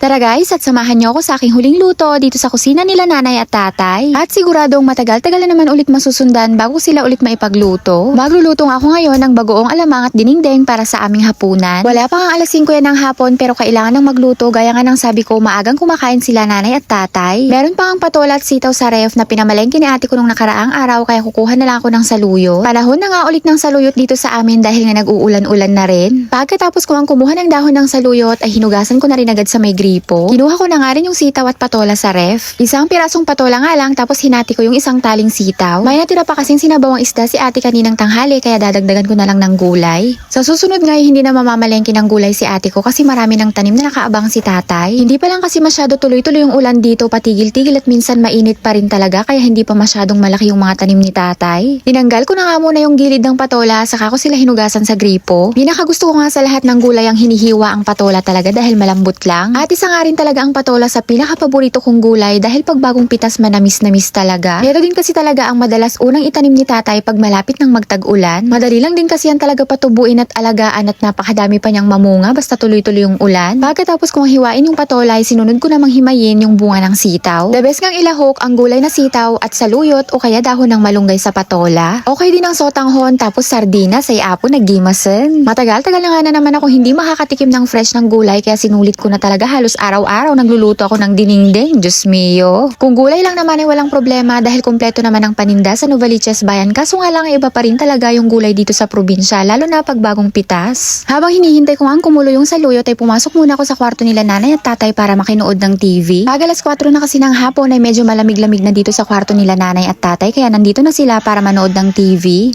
Tara guys, at samahan niyo ako sa aking huling luto dito sa kusina nila nanay at tatay. At siguradong matagal-tagal na naman ulit masusundan bago sila ulit maipagluto. Magluluto nga ako ngayon ng bagoong alamang at dinengdeng para sa aming hapunan. Wala pa nga alas 5 yan ng hapon pero kailangan ng magluto gaya nga ng sabi ko maagang kumakain sila nanay at tatay. Meron pa ang patola at sitaw sa ref na pinamalengke ni ate ko nung nakaraang araw kaya kukuha na lang ako ng saluyot. Panahon na nga ulit ng saluyot dito sa amin dahil nga nag-uulan-ulan na rin. Pagkatapos ko ang kumuha ng dahon ng saluyot ay hinugasan ko na rin agad sa may gripo. Kinuha ko na nga rin yung sitaw at patola sa ref. Isang pirasong patola nga lang tapos hinati ko yung isang taling sitaw. May natira pa kasing sinabawang isda si ate kaninang tanghali kaya dadagdagan ko na lang ng gulay. Sa susunod nga hindi na mamamalengke ng gulay si ate ko kasi marami ng tanim na nakaabang si tatay. Hindi pa lang kasi masyado tuloy-tuloy yung ulan dito, patigil-tigil at minsan mainit pa rin talaga kaya hindi pa masyadong malaki yung mga tanim ni tatay. Tinanggal ko na nga muna yung gilid ng patola saka ko sila hinugasan sa gripo. Pinakagusto ko nga sa lahat ng gulay ang hinihiwa ang patola talaga dahil malambot lang. At isa nga rin talaga ang patola sa pinakapaborito kong gulay dahil pag bagong pitas manamis-namis talaga. Ito din kasi talaga ang madalas unang itanim ni tatay pag malapit ng magtag-ulan. Madali lang din kasi yan talaga patubuin at alagaan at napakadami pa niyang mamunga basta tuloy-tuloy yung ulan. Pagkatapos kong hiwain yung patola ay sinunod ko namang himayin yung bunga ng sitaw. The best ngang ilahok ang gulay na sitaw at saluyot o kaya dahon ng malunggay sa patola. Okay din ang sotanghon tapos sardinas ay apo naggimasen. Matagal-tagal na nga na naman ako hindi makakatikim ng fresh ng gulay kaya sinulit ko na talaga halos araw-araw nagluluto ako ng dinengdeng. Diyos mio. Kung gulay lang naman ay walang problema dahil kumpleto naman ang paninda sa Novaliches Bayan kaso nga lang iba pa rin talaga yung gulay dito sa probinsya lalo na pag bagong pitas. Habang hinihintay ko nga ang kumulo yung saluyot ay pumasok muna ako sa kwarto nila nanay at tatay para makinood ng TV. Pag alas 4 na kasi ng hapon ay medyo malamig-lamig na dito sa kwarto nila nanay at tatay kaya nandito na sila para manood ng TV.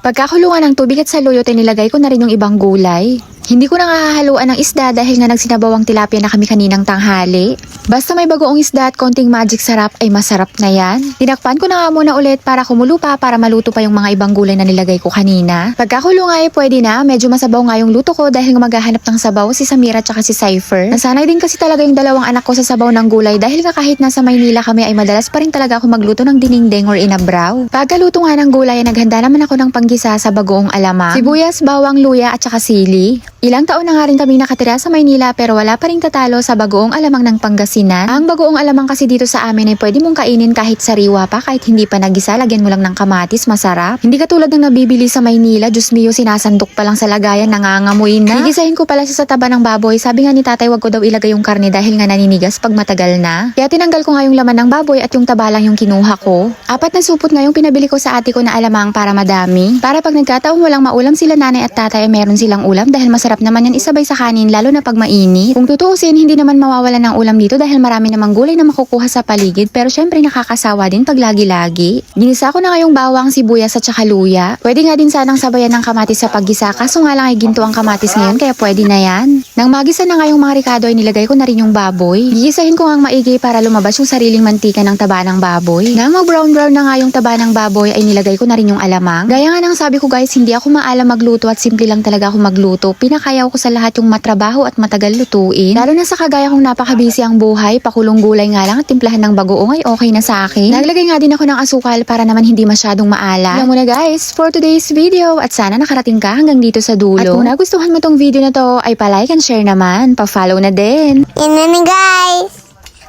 Pagkakulungan ng tubig at saluyot ay nilagay ko na rin yung ibang gulay. Hindi ko na nga hahaluan ng isda dahil nga nagsinabawang tilapia na kami kaninang tanghali. Basta may bagoong isda at konting magic sarap ay masarap na yan. Tinakpan ko na nga muna ulit para kumulo pa para maluto pa yung mga ibang gulay na nilagay ko kanina. Pagkakulo nga ay pwede na, medyo masabaw nga yung luto ko dahil nga maghahanap ng sabaw si Samira at si Cypher. Nasanay din kasi talaga yung dalawang anak ko sa sabaw ng gulay dahil nga kahit nasa Maynila kami ay madalas pa rin talaga ako magluto ng dinengdeng or inabraw. Pagkaluto nga ng gulay ay naghanda naman ako ng panggisa sa bagoong alamang, sibuyas, bawang, luya at saka sili. Ilang taon na nga rin kami nakatira sa Maynila pero wala pa rin tatalo sa bagoong alamang ng Pangasinan. Ang bagoong alamang kasi dito sa amin ay pwede mong kainin kahit sariwa pa, kahit hindi pa nagisa, lagyan mo lang ng kamatis, masarap. Hindi katulad ng nabibili sa Maynila, Diyos mio, sinasandok pa lang sa lagayan, nangangamoy na. Gigisahin ko pala siya sa taba ng baboy, sabi nga ni tatay wag ko daw ilagay yung karne dahil nga naninigas pag matagal na. Kaya tinanggal ko nga yung laman ng baboy at yung taba lang yung kinuha ko. 4 na supot nga yung pinabili ko sa ate ko na alamang para madami. Para pag nagkataong walang maulam sila nanay at tatay ay meron silang ulam dahil masarap naman yan isabay sa kanin lalo na pag mainit. Kung tutuusin, hindi naman mawawala ng ulam dito dahil marami namang gulay na makukuha sa paligid pero syempre nakakasawa din pag lagi-lagi. Ginisa ko na nga yung bawang, sibuyas at saka luya. Pwede nga din sanang sabayan ng kamatis sa paggisa kaso nga lang ay ginto ang kamatis ngayon kaya pwede na yan. Nang magisa na nga yung mga ricado ay nilagay ko na rin yung baboy. Gigisahin ko nga maigi para lumabas yung sariling mantika ng taba ng baboy. Nang mag-brown-brown na nga yung taba ng baboy ay nilagay ko na rin yung alamang. Gaya nga nang sabi ko guys, hindi ako maalam magluto at simple lang talaga ako magluto. Pinakayaw ko sa lahat yung matrabaho at matagal lutuin. Lalo na sa kagaya kong napakabisi ang buhay, pakulong gulay nga lang at timplahan ng bagoong ay okay na sa akin. Naglagay nga din ako ng asukal para naman hindi masyadong maalat. Yan muna guys for today's video at sana nakarating ka hanggang dito sa dulo. At kung nagustuhan mo tong video na to ay pa-like and share naman, pa-follow na din. Yan na guys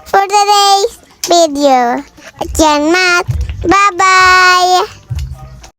for today's video. At yan mat. Bye-bye!